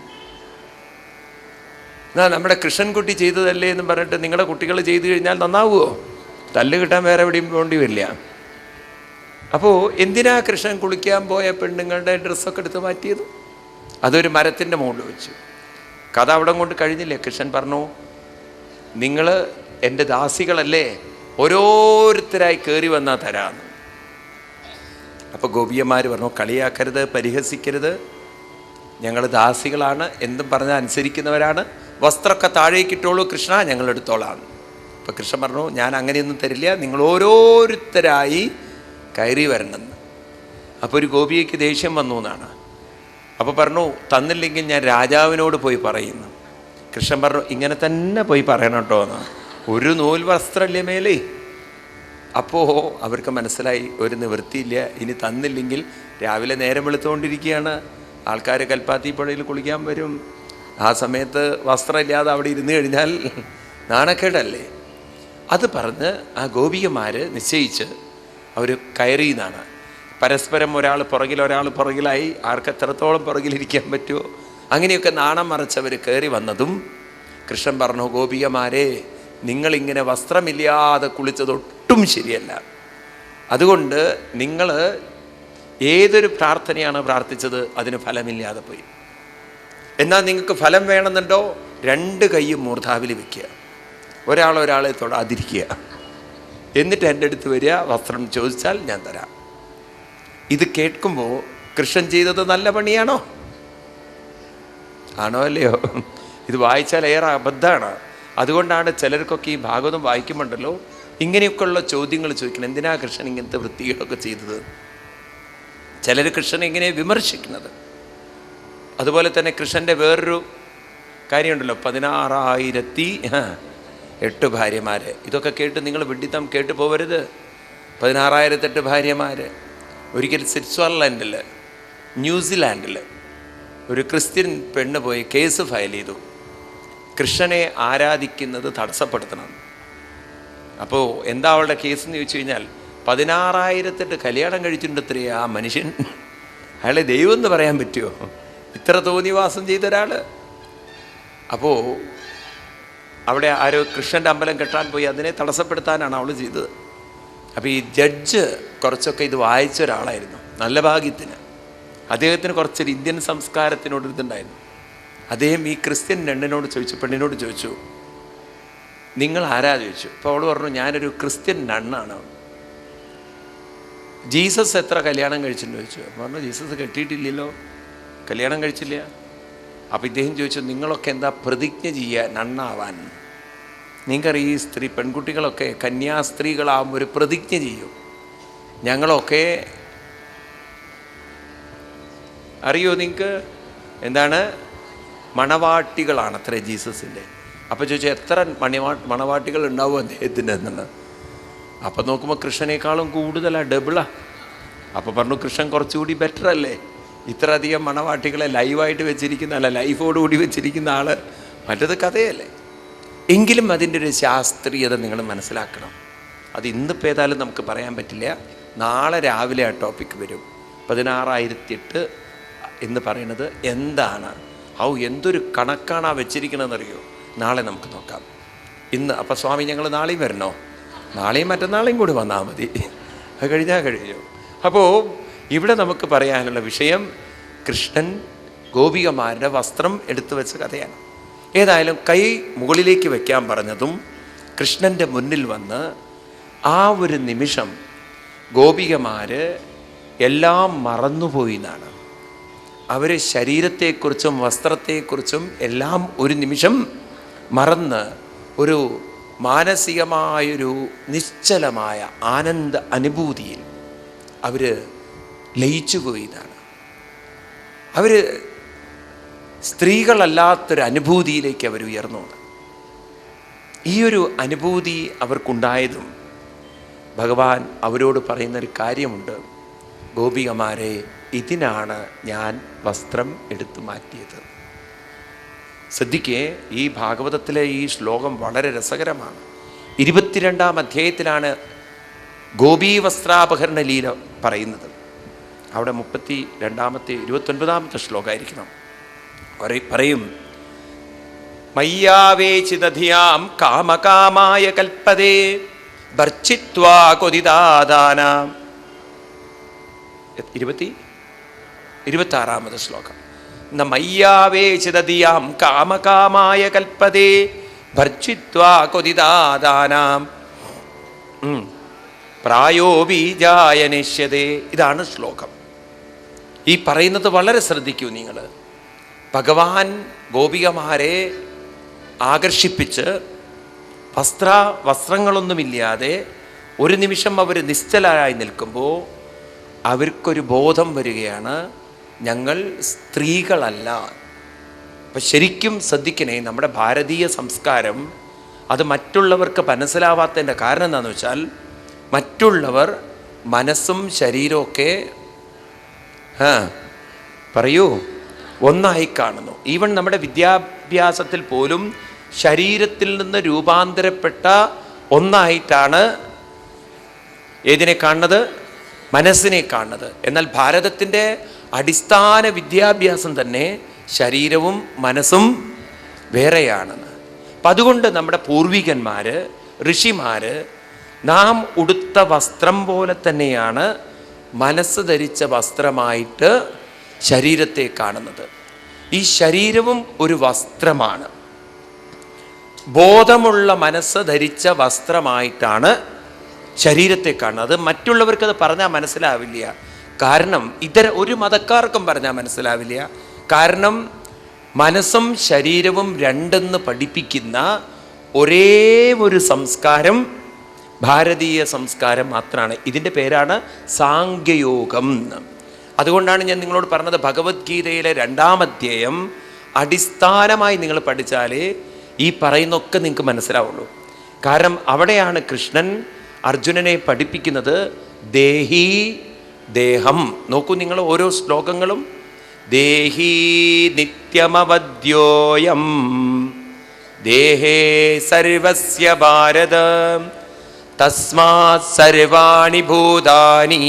എന്നാ നമ്മുടെ കൃഷ്ണൻകുട്ടി ചെയ്തതല്ലേ എന്നും പറഞ്ഞിട്ട് നിങ്ങളുടെ കുട്ടികൾ ചെയ്തു കഴിഞ്ഞാൽ നന്നാവുമോ? തല്ല് കിട്ടാൻ വേറെ എവിടെയും പോകേണ്ടി വരില്ല. അപ്പോൾ എന്തിനാ കൃഷ്ണൻ കുളിക്കാൻ പോയ പെണ്ണുങ്ങളുടെ ഡ്രസ്സൊക്കെ എടുത്ത് മാറ്റിയത്? അതൊരു മരത്തിൻ്റെ മുകളിൽ വെച്ചു. കഥ അവിടെ കൊണ്ട് കഴിഞ്ഞില്ലേ. കൃഷ്ണൻ പറഞ്ഞു, നിങ്ങൾ എൻ്റെ ദാസികളല്ലേ, ഓരോരുത്തരായി കയറി വന്നാൽ തരാമെന്ന്. അപ്പോൾ ഗോപിയന്മാർ പറഞ്ഞു, കളിയാക്കരുത്, പരിഹസിക്കരുത്, ഞങ്ങൾ ദാസികളാണ്, എന്തും പറഞ്ഞാൽ അനുസരിക്കുന്നവരാണ്, വസ്ത്രമൊക്കെ താഴേക്കിട്ടോളൂ കൃഷ്ണ, ഞങ്ങൾ എടുത്തോളാം. അപ്പോൾ കൃഷ്ണൻ പറഞ്ഞു, ഞാൻ അങ്ങനെയൊന്നും തരില്ല, നിങ്ങൾ ഓരോരുത്തരായി കയറി വരണമെന്ന്. അപ്പോൾ ഒരു ഗോപിയയ്ക്ക് ദേഷ്യം വന്നു എന്നാണ്. അപ്പോൾ പറഞ്ഞു, തന്നില്ലെങ്കിൽ ഞാൻ രാജാവിനോട് പോയി പറയുന്നു. കൃഷ്ണൻ പറഞ്ഞു, ഇങ്ങനെ തന്നെ പോയി പറയണം കേട്ടോ എന്ന്. ഒരു നൂൽ വസ്ത്രമല്ലേ മേലേ. അപ്പോൾ അവർക്ക് മനസ്സിലായി ഒരു നിവൃത്തിയില്ല, ഇനി തന്നില്ലെങ്കിൽ രാവിലെ നേരം വെളുത്തുകൊണ്ടിരിക്കുകയാണ്, ആൾക്കാർ കൽപ്പാത്തി പുഴയിൽ കുളിക്കാൻ വരും, ആ സമയത്ത് വസ്ത്രമില്ലാതെ അവിടെ ഇരുന്ന് കഴിഞ്ഞാൽ നാണക്കേടല്ലേ. അത് പറഞ്ഞ് ആ ഗോപികമാർ നിശ്ചയിച്ച് അവർ കയറി എന്നാണ്. പരസ്പരം ഒരാൾ പുറകിൽ ഒരാൾ പുറകിലായി, ആർക്ക് എത്രത്തോളം പുറകിലിരിക്കാൻ പറ്റുമോ അങ്ങനെയൊക്കെ നാണം മറച്ചവർ കയറി വന്നതും കൃഷ്ണൻ പറഞ്ഞു, ഗോപികമാരെ, നിങ്ങളിങ്ങനെ വസ്ത്രമില്ലാതെ കുളിച്ചതൊട്ടും ശരിയല്ല. അതുകൊണ്ട് നിങ്ങൾ ഏതൊരു പ്രാർത്ഥനയാണ് പ്രാർത്ഥിച്ചത് അതിന് ഫലമില്ലാതെ പോയി. എന്നാൽ നിങ്ങൾക്ക് ഫലം വേണമെന്നുണ്ടോ, 2 കൈയും മൂർധാവിൽ വയ്ക്കുക, ഒരാളെ തൊടാതിരിക്കുക, എന്നിട്ട് എൻ്റെ അടുത്ത് വരിക, വസ്ത്രം ചോദിച്ചാൽ ഞാൻ തരാം. ഇത് കേൾക്കുമ്പോൾ കൃഷ്ണൻ ചെയ്തത് നല്ല പണിയാണോ? ആണോ അല്ലയോ? ഇത് വായിച്ചാൽ ഏറെ അബദ്ധമാണ്. അതുകൊണ്ടാണ് ചിലർക്കൊക്കെ ഈ ഭാഗവതം വായിക്കുമ്പോണ്ടല്ലോ ഇങ്ങനെയൊക്കെയുള്ള ചോദ്യങ്ങൾ ചോദിക്കണം, എന്തിനാ കൃഷ്ണൻ ഇങ്ങനത്തെ വൃത്തികളൊക്കെ ചെയ്തത്. ചിലർ കൃഷ്ണനെ ഇങ്ങനെ വിമർശിക്കുന്നത്. അതുപോലെ തന്നെ കൃഷ്ണൻ്റെ വേറൊരു കാര്യമുണ്ടല്ലോ, 16,008 ഭാര്യമാർ. ഇതൊക്കെ കേട്ട് നിങ്ങൾ വിഡിത്തം കേട്ട് പോകരുത്. 16,008 ഭാര്യമാർ. ഒരിക്കൽ സ്വിറ്റ്സർലൻഡിൽ, ന്യൂസിലാൻഡിൽ ഒരു ക്രിസ്ത്യൻ പെണ്ണ് പോയി കേസ് ഫയൽ ചെയ്തു, കൃഷ്ണനെ ആരാധിക്കുന്നത് തടസ്സപ്പെടുത്തണം. അപ്പോൾ എന്താ അവളുടെ കേസ് എന്ന് ചോദിച്ചു കഴിഞ്ഞാൽ, 16,008 കല്യാണം കഴിച്ചിട്ടുണ്ടത്രേ ആ മനുഷ്യൻ. അയാളെ ദൈവം എന്ന് പറയാൻ പറ്റുമോ? ഇത്ര തോന്നിവാസം ചെയ്ത ഒരാൾ. അപ്പോൾ അവിടെ ആരോ കൃഷ്ണൻ്റെ അമ്പലം കെട്ടാൻ പോയി, അതിനെ തടസ്സപ്പെടുത്താനാണ് അവൾ ചെയ്തത്. അപ്പോൾ ഈ ജഡ്ജ് കുറച്ചൊക്കെ ഇത് വായിച്ച ഒരാളായിരുന്നു, നല്ല ഭാഗ്യത്തിന്. അദ്ദേഹത്തിന് കുറച്ചൊരു ഇന്ത്യൻ സംസ്കാരത്തിനോട് ഇതുണ്ടായിരുന്നു. അദ്ദേഹം ഈ ക്രിസ്ത്യൻ പെണ്ണിനോട് ചോദിച്ചു, നിങ്ങൾ ആരാ ചോദിച്ചു. അപ്പോൾ അവൾ പറഞ്ഞു, ഞാനൊരു ക്രിസ്ത്യൻ നണ്ണാണ്. ജീസസ് എത്ര കല്യാണം കഴിച്ചെന്ന് ചോദിച്ചു. അപ്പോൾ പറഞ്ഞു, ജീസസ് കെട്ടിയിട്ടില്ലല്ലോ, കല്യാണം കഴിച്ചില്ല. അപ്പോൾ ഇദ്ദേഹം ചോദിച്ചു, നിങ്ങളൊക്കെ എന്താ പ്രതിജ്ഞ ചെയ്യുക നണ്ണാവാൻ? നിങ്ങൾക്കറിയാം, ഈ പെൺകുട്ടികളൊക്കെ കന്യാസ്ത്രീകളാവുമ്പോൾ ഒരു പ്രതിജ്ഞ ചെയ്യും. ഞങ്ങളൊക്കെ അറിയോ നിങ്ങൾക്ക്? എന്താണ്? മണവാട്ടികളാണ് അത്ര ജീസസിൻ്റെ. അപ്പോൾ ചോദിച്ചാൽ എത്ര മണവാട്ടികൾ ഉണ്ടാവും അദ്ദേഹത്തിൻ്റെ എന്നുള്ളത്. അപ്പം നോക്കുമ്പോൾ കൃഷ്ണനേക്കാളും കൂടുതലാണ്, ഡബിളാണ്. അപ്പോൾ പറഞ്ഞു, കൃഷ്ണൻ കുറച്ചുകൂടി ബെറ്റർ അല്ലേ, ഇത്ര അധികം മണവാട്ടികളെ ലൈവായിട്ട് വെച്ചിരിക്കുന്ന, അല്ല ലൈഫോടുകൂടി വെച്ചിരിക്കുന്ന ആൾ. മറ്റത് കഥയല്ലേ. എങ്കിലും അതിൻ്റെ ഒരു ശാസ്ത്രീയത നിങ്ങൾ മനസ്സിലാക്കണം. അത് ഇന്നിപ്പോൾ ഏതായാലും നമുക്ക് പറയാൻ പറ്റില്ല. നാളെ രാവിലെ ആ ടോപ്പിക്ക് വരും. 16,008 എന്ന് പറയുന്നത് എന്താണ്, എന്തൊരു കണക്കാണ് ആ വെച്ചിരിക്കണമെന്നറിയോ? നാളെ നമുക്ക് നോക്കാം. ഇന്ന് അപ്പോൾ സ്വാമി ഞങ്ങൾ നാളെയും വരണോ? നാളെയും മറ്റന്നാളെയും കൂടി വന്നാൽ മതി, അത് കഴിഞ്ഞാൽ കഴിഞ്ഞു. അപ്പോൾ ഇവിടെ നമുക്ക് പറയാനുള്ള വിഷയം കൃഷ്ണൻ ഗോപികമാരുടെ വസ്ത്രം എടുത്തു വെച്ച കഥയാണ്. ഏതായാലും കൈ മുകളിലേക്ക് വയ്ക്കാൻ പറഞ്ഞതും കൃഷ്ണൻ്റെ മുന്നിൽ വന്ന് ആ ഒരു നിമിഷം ഗോപികമാർ എല്ലാം മറന്നുപോയി എന്നാണ്. അവർ ശരീരത്തെക്കുറിച്ചും വസ്ത്രത്തെക്കുറിച്ചും എല്ലാം ഒരു നിമിഷം മറന്ന് ഒരു മാനസികമായൊരു നിശ്ചലമായ ആനന്ദ അനുഭൂതിയിൽ അവർ ലയിച്ചുപോയി എന്നാണ്. അവർ സ്ത്രീകളല്ലാത്തൊരു അനുഭൂതിയിലേക്ക് അവർ ഉയർന്നു. ഈ ഒരു അനുഭൂതി അവർക്കുണ്ടായതും ഭഗവാൻ അവരോട് പറയുന്നൊരു കാര്യമുണ്ട്, ഗോപികമാരെ, ഇതിനാണ് ഞാൻ വസ്ത്രം എടുത്തു മാറ്റിയത്. ശ്രദ്ധിക്കേ, ഈ ഭാഗവതത്തിലെ ഈ ശ്ലോകം വളരെ രസകരമാണ്. 22-ാം അധ്യായത്തിലാണ് ഗോപീ വസ്ത്രാപഹരണ ലീല പറയുന്നത്. അവിടെ 32-ാമത്തെ 29-ാമത്തെ ശ്ലോകമായിരിക്കണം. പറയും, മയ്യാവേചിതധിയാം കാമകാമായ കൽപ്പതേ ഭർച്ചിത്വാ കൊതിദാദാനാം. 26-ാമത് ശ്ലോകം. മയ്യാവേശിതധിയാം കാമകാമായ കൽപ്പതേ ഭർജിത്വാ കൊതിദാദാനാം പ്രായോ ബീജായ നിശ്യതേ. ഇതാണ് ശ്ലോകം. ഈ പറയുന്നത് വളരെ ശ്രദ്ധിക്കൂ നിങ്ങൾ. ഭഗവാൻ ഗോപികമാരെ ആകർഷിപ്പിച്ച് വസ്ത്രങ്ങളൊന്നുമില്ലാതെ ഒരു നിമിഷം അവർ നിശ്ചലരായി നിൽക്കുമ്പോൾ അവർക്കൊരു ബോധം വരികയാണ്, ഞങ്ങൾ സ്ത്രീകളല്ല. അപ്പം ശരിക്കും ശ്രദ്ധിക്കണേ, നമ്മുടെ ഭാരതീയ സംസ്കാരം അത് മറ്റുള്ളവർക്ക് മനസ്സിലാവാത്തതിൻ്റെ കാരണം എന്താണെന്ന് വെച്ചാൽ, മറ്റുള്ളവർ മനസ്സും ശരീരമൊക്കെ പറയൂ ഒന്നായി കാണുന്നു. ഈവൻ നമ്മുടെ വിദ്യാഭ്യാസത്തിൽ പോലും ശരീരത്തിൽ നിന്ന് രൂപാന്തരപ്പെട്ട ഒന്നായിട്ടാണ് ഏതിനെ കാണുന്നത്? മനസ്സിനെ കാണുന്നത്. എന്നാൽ ഭാരതത്തിൻ്റെ അടിസ്ഥാന വിദ്യാഭ്യാസം തന്നെ ശരീരവും മനസ്സും വേറെയാണെന്ന്. അപ്പം അതുകൊണ്ട് നമ്മുടെ പൂർവികന്മാർ, ഋഷിമാർ നാം ഉടുത്ത വസ്ത്രം പോലെ തന്നെയാണ് മനസ്സ് ധരിച്ച വസ്ത്രമായിട്ട് ശരീരത്തെ കാണുന്നത്. ഈ ശരീരവും ഒരു വസ്ത്രമാണ്. ബോധമുള്ള മനസ്സ് ധരിച്ച വസ്ത്രമായിട്ടാണ് ശരീരത്തെ കാണുന്നത്. അത് മറ്റുള്ളവർക്കത് പറഞ്ഞാൽ മനസ്സിലാവില്ല. കാരണം ഒരു മതക്കാർക്കും പറഞ്ഞാൽ മനസ്സിലാവില്ല. കാരണം മനസ്സും ശരീരവും രണ്ടെന്ന് പഠിപ്പിക്കുന്ന ഒരേ ഒരു സംസ്കാരം ഭാരതീയ സംസ്കാരം മാത്രമാണ്. ഇതിൻ്റെ പേരാണ് സാംഖ്യയോഗം. അതുകൊണ്ടാണ് ഞാൻ നിങ്ങളോട് പറഞ്ഞത്, ഭഗവത്ഗീതയിലെ 2-ാം അധ്യായം അടിസ്ഥാനമായി നിങ്ങൾ പഠിച്ചാലേ ഈ പറയുന്നൊക്കെ നിങ്ങൾക്ക് മനസ്സിലാവുള്ളൂ. കാരണം അവിടെയാണ് കൃഷ്ണൻ അർജുനനെ പഠിപ്പിക്കുന്നത് ദേഹി ദേഹം. നോക്കൂ നിങ്ങൾ ഓരോ ശ്ലോകങ്ങളും. ദേഹി നിത്യമവദ്യോയം ദേഹേ സർവസ്യ ഭാരത തസ്മാത് സർവാണി ഭൂതാനി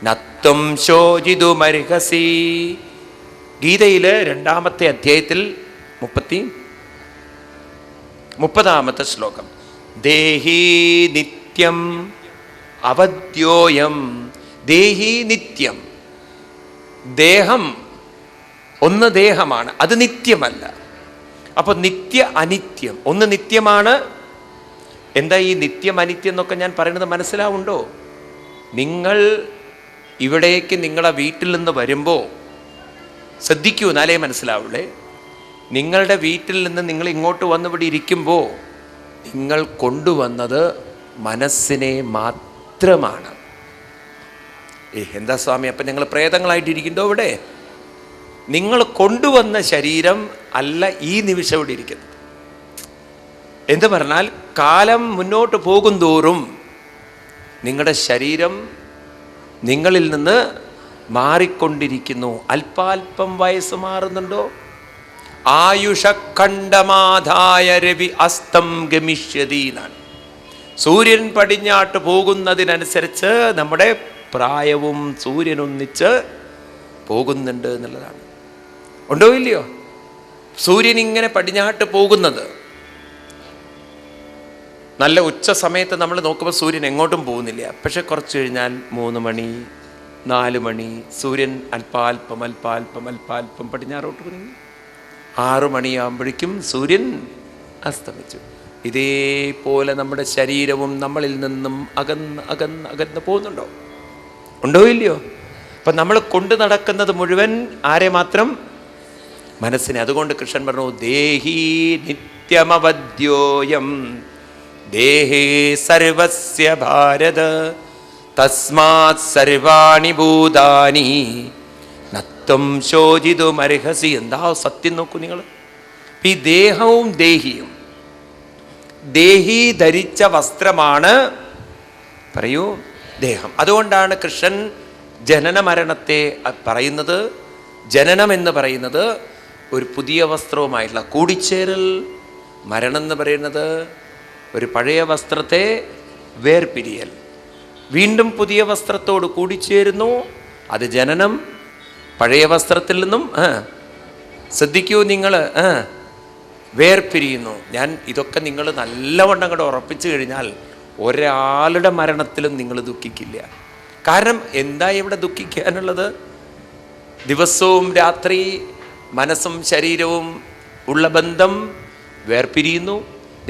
നത്വം ശോചിതുമർഹസി. ഗീതയിൽ 2-ാമത്തെ അധ്യായത്തിൽ 30-ാമത്തെ ശ്ലോകം. ദേഹി നിത്യം അവദ്യോയം. ദേഹി നിത്യം. ദേഹം ഒന്ന് ദേഹമാണ്, അത് നിത്യമല്ല. അപ്പോൾ നിത്യ അനിത്യം. ഒന്ന് നിത്യമാണ്. എന്താ ഈ നിത്യം അനിത്യം എന്നൊക്കെ ഞാൻ പറയുന്നത് മനസ്സിലാവുണ്ടോ? നിങ്ങൾ ഇവിടേക്ക് നിങ്ങളെ വീട്ടിൽ നിന്ന് വരുമ്പോൾ ശ്രദ്ധിക്കൂ, എന്നാലേ മനസ്സിലാവുള്ളേ. നിങ്ങളുടെ വീട്ടിൽ നിന്ന് നിങ്ങൾ ഇങ്ങോട്ട് വന്ന് ഇവിടെ ഇരിക്കുമ്പോൾ നിങ്ങൾ കൊണ്ടുവന്നത് മനസ്സിനെ മാത്രമാണ്. എന്താ സ്വാമി, അപ്പം ഞങ്ങൾ പ്രേതങ്ങളായിട്ടിരിക്കുന്നുണ്ടോ ഇവിടെ? നിങ്ങൾ കൊണ്ടുവന്ന ശരീരം അല്ല ഈ നിമിഷം ഇവിടെ ഇരിക്കുന്നത്. എന്ന് പറഞ്ഞാൽ കാലം മുന്നോട്ട് പോകും തോറും നിങ്ങളുടെ ശരീരം നിങ്ങളിൽ നിന്ന് മാറിക്കൊണ്ടിരിക്കുന്നു. അല്പാൽപ്പം വയസ്സ് മാറുന്നുണ്ടോ? ആയുഷഖണ്ഡമാധായ രവി അസ്തം ഗമിഷ്യതി എന്നാണ്. സൂര്യൻ പടിഞ്ഞാട്ട് പോകുന്നതിനനുസരിച്ച് നമ്മുടെ പ്രായവും സൂര്യനൊന്നിച്ച് പോകുന്നുണ്ട് എന്നുള്ളതാണ്. ഉണ്ടോ ഇല്ലയോ? സൂര്യൻ ഇങ്ങനെ പടിഞ്ഞാട്ട് പോകുന്നത്, നല്ല ഉച്ച സമയത്ത് നമ്മൾ നോക്കുമ്പോൾ സൂര്യൻ എങ്ങോട്ടും പോകുന്നില്ല. പക്ഷെ കുറച്ച് കഴിഞ്ഞാൽ 3 മണി 4 മണി സൂര്യൻ അല്പാൽപ്പം അല്പാൽപ്പം അല്പാൽപ്പം പടിഞ്ഞാറോട്ട് നീങ്ങി. 6 മണിയാകുമ്പോഴേക്കും സൂര്യൻ അസ്തമിച്ചു. ഇതേപോലെ നമ്മുടെ ശരീരവും നമ്മളിൽ നിന്നും അകന്ന് അകന്ന് അകന്ന് പോകുന്നുണ്ടോ? ഉണ്ടോ ഇല്ലയോ? അപ്പം നമ്മൾ കൊണ്ടു നടക്കുന്നത് മുഴുവൻ ആരെ മാത്രം? മനസ്സിനെ. അതുകൊണ്ട് കൃഷ്ണൻ പറഞ്ഞു ദേഹി നിത്യമവദ്യോയം ദേഹേ സർവസ്യ ഭാരത തസ്മാത് സർവാണി ഭൂതാനി നത്വം ശോചിതുമർഹസി. എന്താ സത്യം നോക്കൂ നിങ്ങൾ. ഈ ദേഹവും ദേഹിയും, ദേഹി ധരിച്ച വസ്ത്രമാണ് പറയൂ ദേഹം. അതുകൊണ്ടാണ് കൃഷ്ണൻ ജനന മരണത്തെ പറയുന്നത്. ജനനം എന്ന് പറയുന്നത് ഒരു പുതിയ വസ്ത്രവുമായിട്ടുള്ള കൂടിച്ചേരൽ. മരണം എന്ന് പറയുന്നത് ഒരു പഴയ വസ്ത്രത്തെ വേർപിരിയൽ. വീണ്ടും പുതിയ വസ്ത്രത്തോട് കൂടിച്ചേരുന്നു, അത് ജനനം. പഴയ വസ്ത്രത്തിൽ നിന്നും ശ്രദ്ധിക്കൂ നിങ്ങൾ വേർപിരിയുന്നു. ഞാൻ ഇതൊക്കെ നിങ്ങൾ നല്ലവണ്ണം കൂടെ ഉറപ്പിച്ചു കഴിഞ്ഞാൽ ഒരാളുടെ മരണത്തിലും നിങ്ങൾ ദുഃഖിക്കില്ല. കാരണം എന്താ ഇവിടെ ദുഃഖിക്കാനുള്ളത്? ദിവസവും രാത്രി മനസ്സും ശരീരവും ഉള്ള ബന്ധം വേർപിരിയുന്നു.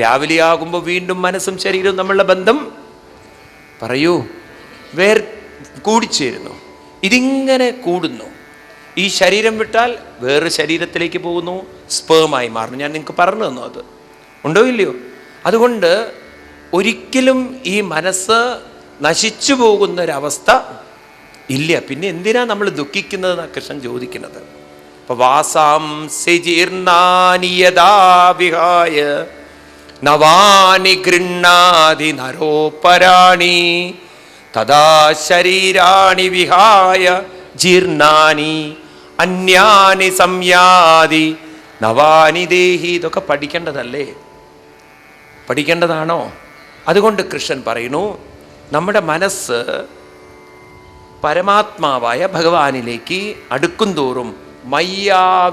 രാവിലെ ആകുമ്പോൾ വീണ്ടും മനസ്സും ശരീരവും തമ്മിലുള്ള ബന്ധം പറയൂ കൂടിച്ചേരുന്നു. ഇതിങ്ങനെ കൂടുന്നു. ഈ ശരീരം വിട്ടാൽ വേറെ ശരീരത്തിലേക്ക് പോകുന്നു, സ്പേമായി മാറുന്നു. ഞാൻ നിങ്ങൾക്ക് പറഞ്ഞു തന്നു, അത് ഉണ്ടോ ഇല്ലയോ? അതുകൊണ്ട് ഒരിക്കലും ഈ മനസ്സ് നശിച്ചു പോകുന്നൊരവസ്ഥ ഇല്ല. പിന്നെ എന്തിനാ നമ്മൾ ദുഃഖിക്കുന്നത് കൃഷ്ണൻ ചോദിക്കുന്നത്. അപ്പൊ വാസാംസി ജീർണാനി യഥാ വിഹായ നവാനി ഗൃണ്ണാതി നരോപരാണി തഥാ ശരീരാണി വിഹായ ജീർണാനി അന്യാനി സംയാതി നവാനി ദേഹി. ഇതൊക്കെ പഠിക്കേണ്ടതല്ലേ? പഠിക്കേണ്ടതാണോ? അതുകൊണ്ട് കൃഷ്ണൻ പറയുന്നു, നമ്മുടെ മനസ്സ് പരമാത്മാവായ ഭഗവാനിലേക്ക് അടുക്കും തോറും മയ്യാവേശിതധിയാം,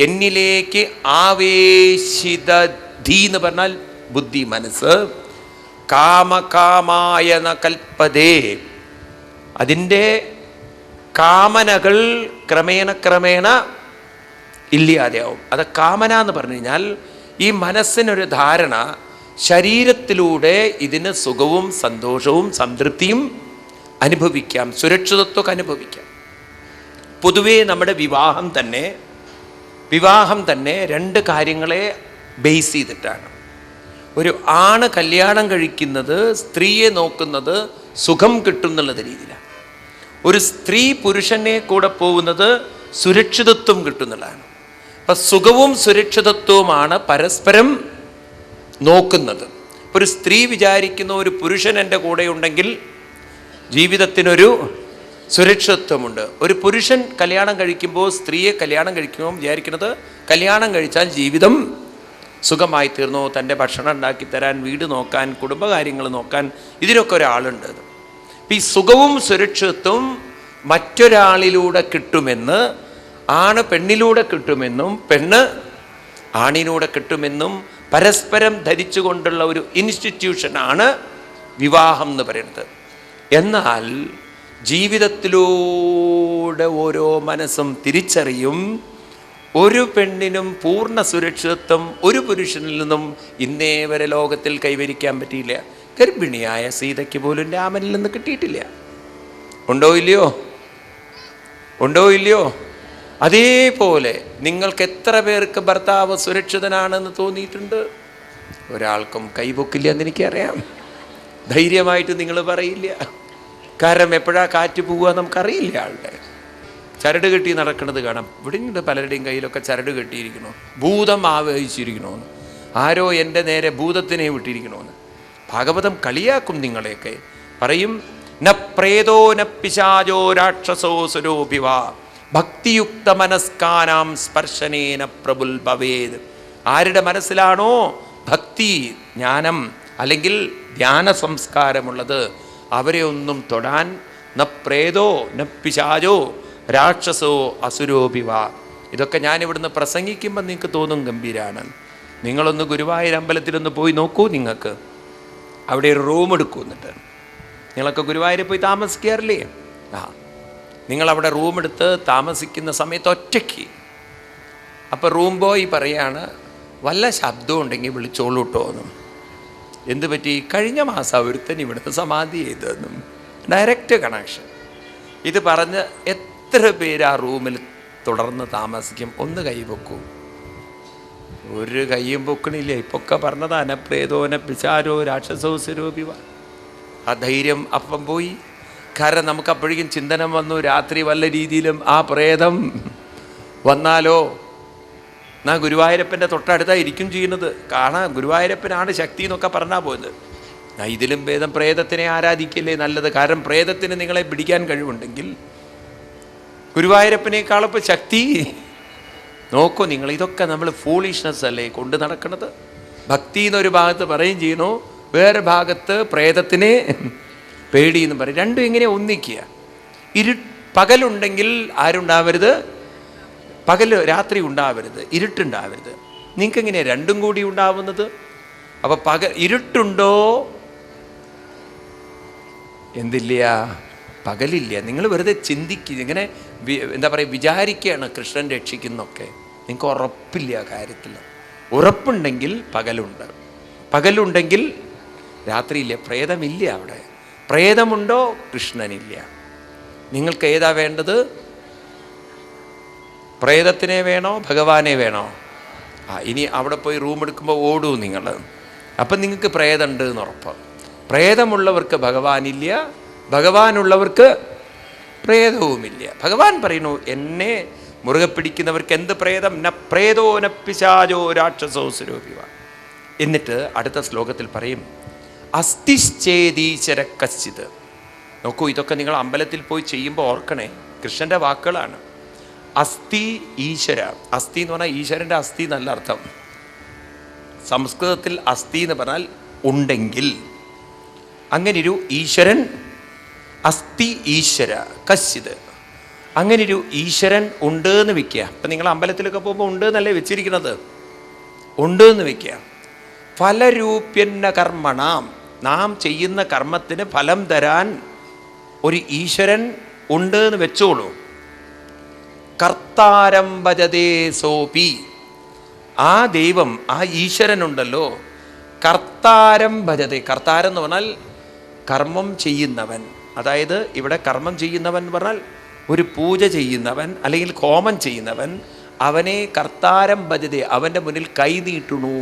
എന്നിലേക്ക് ആവേശിതധി എന്ന് പറഞ്ഞാൽ ബുദ്ധി, മനസ്സ്, കാമകാമായ ന കൽപ്പതേ, അതിൻ്റെ കാമനകൾ ക്രമേണ ഇല്ലാതെയാവും. അത് കാമന എന്ന് പറഞ്ഞു കഴിഞ്ഞാൽ ഈ മനസ്സിനൊരു ധാരണ, ശരീരത്തിലൂടെ ഇതിന് സുഖവും സന്തോഷവും സംതൃപ്തിയും അനുഭവിക്കാം, സുരക്ഷിതത്വമൊക്കെ അനുഭവിക്കാം. പൊതുവേ നമ്മുടെ വിവാഹം തന്നെ രണ്ട് കാര്യങ്ങളെ ബേസ് ചെയ്തിട്ടാണ്. ഒരു ആണ് കല്യാണം കഴിക്കുന്നത്, സ്ത്രീയെ നോക്കുന്നത് സുഖം കിട്ടും എന്നുള്ളത് രീതിയിലാണ്. ഒരു സ്ത്രീ പുരുഷനെ കൂടെ പോകുന്നത് സുരക്ഷിതത്വം കിട്ടുന്നതാണ്. അപ്പം സുഖവും സുരക്ഷിതത്വവുമാണ് പരസ്പരം നോക്കുന്നത്. ഒരു സ്ത്രീ വിചാരിക്കുന്ന ഒരു പുരുഷൻ എൻ്റെ കൂടെ ഉണ്ടെങ്കിൽ ജീവിതത്തിനൊരു സുരക്ഷിതത്വമുണ്ട്. ഒരു പുരുഷൻ കല്യാണം കഴിക്കുമ്പോൾ, സ്ത്രീയെ കല്യാണം കഴിക്കുമ്പോൾ വിചാരിക്കുന്നത് കല്യാണം കഴിച്ചാൽ ജീവിതം സുഖമായി തീർന്നു, തൻ്റെ ഭക്ഷണം ഉണ്ടാക്കി തരാൻ, വീട് നോക്കാൻ, കുടുംബകാര്യങ്ങൾ നോക്കാൻ ഇതിനൊക്കെ ഒരാളുണ്ട്. അപ്പം ഈ സുഖവും സുരക്ഷിതത്വവും മറ്റൊരാളിലൂടെ കിട്ടുമെന്ന്, ആണ് പെണ്ണിലൂടെ കിട്ടുമെന്നും പെണ്ണ് ആണിലൂടെ കിട്ടുമെന്നും പരസ്പരം ധരിച്ചുകൊണ്ടുള്ള ഒരു ഇൻസ്റ്റിറ്റ്യൂഷനാണ് വിവാഹം എന്ന് പറയുന്നത്. എന്നാൽ ജീവിതത്തിലൂടെ ഓരോ മനസ്സും തിരിച്ചറിയും, ഒരു പെണ്ണിനും പൂർണ്ണ സുരക്ഷിതത്വം ഒരു പുരുഷനിൽ നിന്നും ഇന്നേ വരെ ലോകത്തിൽ കൈവരിക്കാൻ പറ്റിയില്ല. ഗർഭിണിയായ സീതയ്ക്ക് പോലും രാമനിൽ നിന്ന് കിട്ടിയിട്ടില്ല. ഉണ്ടോ ഇല്ലയോ? അതേപോലെ നിങ്ങൾക്ക് എത്ര പേർക്ക് ഭർത്താവ് സുരക്ഷിതനാണെന്ന് തോന്നിയിട്ടുണ്ട്? ഒരാൾക്കും കൈപൊക്കില്ല എന്ന് എനിക്കറിയാം. ധൈര്യമായിട്ട് നിങ്ങൾ പറയില്ല. കാരണം എപ്പോഴാ കാറ്റ് പോവുക നമുക്കറിയില്ല. ആളുടെ ചരട് കെട്ടി നടക്കുന്നത് കാണാം. ഇവിടെ പലരുടെയും കയ്യിലൊക്കെ ചരട് കെട്ടിയിരിക്കണോ, ഭൂതം ആവേശിച്ചിരിക്കണമെന്ന്, ആരോ എൻ്റെ നേരെ ഭൂതത്തിനെ വിട്ടിരിക്കണമെന്ന്. ഭാഗവതം കളിയാക്കും നിങ്ങളെയൊക്കെ. പറയും, ന പ്രേതോ ന പിശാചോ രാക്ഷസോ സുരോഭിവ ഭക്തിയുക്ത മനസ്കാനാം സ്പർശനേന പ്രബുൽഭവേത്. ആരുടെ മനസ്സിലാണോ ഭക്തി, ജ്ഞാനം അല്ലെങ്കിൽ ധ്യാന സംസ്കാരമുള്ളത് അവരെ ഒന്നും തൊടാൻ ന പ്രേതോ ന പിശാചോ രാക്ഷസോ അസുരോഭിവ. ഇതൊക്കെ ഞാനിവിടുന്ന് പ്രസംഗിക്കുമ്പോൾ നിങ്ങൾക്ക് തോന്നും ഗംഭീരാണ്. നിങ്ങളൊന്ന് ഗുരുവായൂർ അമ്പലത്തിലൊന്ന് പോയി നോക്കൂ. നിങ്ങൾക്ക് അവിടെ ഒരു റൂം എടുക്കൂ. എന്നിട്ട് നിങ്ങളൊക്കെ ഗുരുവായൂരിൽ പോയി താമസിക്കാറില്ലേ? നിങ്ങളവിടെ റൂമെടുത്ത് താമസിക്കുന്ന സമയത്ത് ഒറ്റയ്ക്ക്. അപ്പോൾ റൂം ബോയ് പറയാണ്, വല്ല ശബ്ദം ഉണ്ടെങ്കിൽ വിളിച്ചോളൂ കേട്ടോ എന്നും. എന്ത് പറ്റി? കഴിഞ്ഞ മാസം ഒരുത്തൻ ഇവിടുന്ന് സമാധി ചെയ്തതെന്നും. Direct connection. ഇത് പറഞ്ഞ് എത്ര പേര് ആ റൂമിൽ തുടർന്ന് താമസിക്കും? ഒന്ന് കൈ പൊക്കൂ. ഒരു കയ്യും പൊക്കണില്ല. ഇപ്പൊക്കെ പറഞ്ഞത് അനപ്രേതോന പിശാരോ രാക്ഷസോ സ്വരൂപിവ. ആ ധൈര്യം അപ്പം പോയി. കാരണം നമുക്ക് അപ്പോഴേക്കും ചിന്തനം വന്നു, രാത്രി വല്ല രീതിയിലും ആ പ്രേതം വന്നാലോ. എന്നാ ഗുരുവായൂരപ്പൻ്റെ തൊട്ടടുത്താണ് ഇരിക്കും ചെയ്യുന്നത്. കാണാൻ ഗുരുവായൂരപ്പനാണ് ശക്തി എന്നൊക്കെ പറഞ്ഞാൽ പോയത്. ഇതിലും ഭേദം പ്രേതത്തിനെ ആരാധിക്കല്ലേ നല്ലത്. കാരണം പ്രേതത്തിന് നിങ്ങളെ പിടിക്കാൻ കഴിവുണ്ടെങ്കിൽ ഗുരുവായൂരപ്പനേക്കാളിപ്പോൾ ശക്തി. നോക്കൂ നിങ്ങൾ, ഇതൊക്കെ നമ്മൾ ഫൂളിഷ്നെസ് അല്ലേ കൊണ്ട് നടക്കുന്നത്. ഭക്തി എന്നൊരു ഭാഗത്ത് പറയുകയും ചെയ്യുന്നു, വേറെ ഭാഗത്ത് പ്രേതത്തിനെ പേടി എന്ന് പറയും. രണ്ടും എങ്ങനെ ഒന്നിക്കുക? പകലുണ്ടെങ്കിൽ ആരുണ്ടാവരുത്, രാത്രി ഉണ്ടാവരുത്, ഇരുട്ടുണ്ടാവരുത്. നിങ്ങൾക്ക് എങ്ങനെയാണ് രണ്ടും കൂടി ഉണ്ടാവുന്നത്? അപ്പോൾ ഇരുട്ടുണ്ടോ? എന്തില്ല, പകലില്ല. നിങ്ങൾ വെറുതെ ചിന്തിക്കുക, ഇങ്ങനെ എന്താ പറയുക, വിചാരിക്കുകയാണ് കൃഷ്ണൻ രക്ഷിക്കുന്നൊക്കെ. നിങ്ങൾക്ക് ഉറപ്പില്ല ആ കാര്യത്തിൽ. ഉറപ്പുണ്ടെങ്കിൽ പകലുണ്ട്, പകലുണ്ടെങ്കിൽ രാത്രിയില്ല. പ്രേതമില്ല അവിടെ. പ്രേതമുണ്ടോ? കൃഷ്ണനില്ല. നിങ്ങൾക്ക് ഏതാ വേണ്ടത്? പ്രേതത്തിനെ വേണോ ഭഗവാനെ വേണോ? ഇനി അവിടെ പോയി റൂം എടുക്കുമ്പോൾ ഓടൂ നിങ്ങൾ. അപ്പം നിങ്ങൾക്ക് പ്രേതമുണ്ട് എന്ന് ഉറപ്പ്. പ്രേതമുള്ളവർക്ക് ഭഗവാനില്ല, ഭഗവാനുള്ളവർക്ക് പ്രേതവുമില്ല. ഭഗവാൻ പറയുന്നു, എന്നെ മുറുകെ പിടിക്കുന്നവർക്ക് എന്ത് പ്രേതം? ന പ്രേതോ ന പിശാചോ രാക്ഷസോ സ്വരൂപിവ. എന്നിട്ട് അടുത്ത ശ്ലോകത്തിൽ പറയും, അസ്ഥിശ്ചേദീശ്വര കശ്ചിത്. നോക്കൂ, ഇതൊക്കെ നിങ്ങൾ അമ്പലത്തിൽ പോയി ചെയ്യുമ്പോൾ ഓർക്കണേ, കൃഷ്ണൻ്റെ വാക്കുകളാണ്. അസ്ഥി ഈശ്വര. അസ്ഥി എന്ന് പറഞ്ഞാൽ ഈശ്വരൻ്റെ അസ്ഥി നല്ല അർത്ഥം. സംസ്കൃതത്തിൽ അസ്ഥി എന്ന് പറഞ്ഞാൽ ഉണ്ടെങ്കിൽ. അങ്ങനൊരു ഈശ്വരൻ, അസ്ഥി ഈശ്വര കശ്ചിത്, അങ്ങനൊരു ഈശ്വരൻ ഉണ്ട് എന്ന് വയ്ക്കുക. അപ്പം നിങ്ങൾ അമ്പലത്തിലൊക്കെ പോകുമ്പോൾ ഉണ്ട് എന്നല്ലേ വെച്ചിരിക്കുന്നത്? ഉണ്ട് എന്ന് വയ്ക്കുക. ഫലരൂപ്യന്ന കർമ്മണാം, നാം ചെയ്യുന്ന കർമ്മത്തിന് ഫലം തരാൻ ഒരു ഈശ്വരൻ ഉണ്ട് എന്ന് വെച്ചോളൂ. കർത്താരം ഭജതേ സോപി, ആ ദൈവം, ആ ഈശ്വരനുണ്ടല്ലോ, കർത്താരം ഭജതേ. കർത്താരം എന്ന് പറഞ്ഞാൽ കർമ്മം ചെയ്യുന്നവൻ. അതായത് ഇവിടെ കർമ്മം ചെയ്യുന്നവൻ എന്ന് പറഞ്ഞാൽ ഒരു പൂജ ചെയ്യുന്നവൻ അല്ലെങ്കിൽ ഹോമം ചെയ്യുന്നവൻ. അവനെ കർത്താരം ഭജതേ, അവൻ്റെ മുന്നിൽ കൈ നീട്ടണു.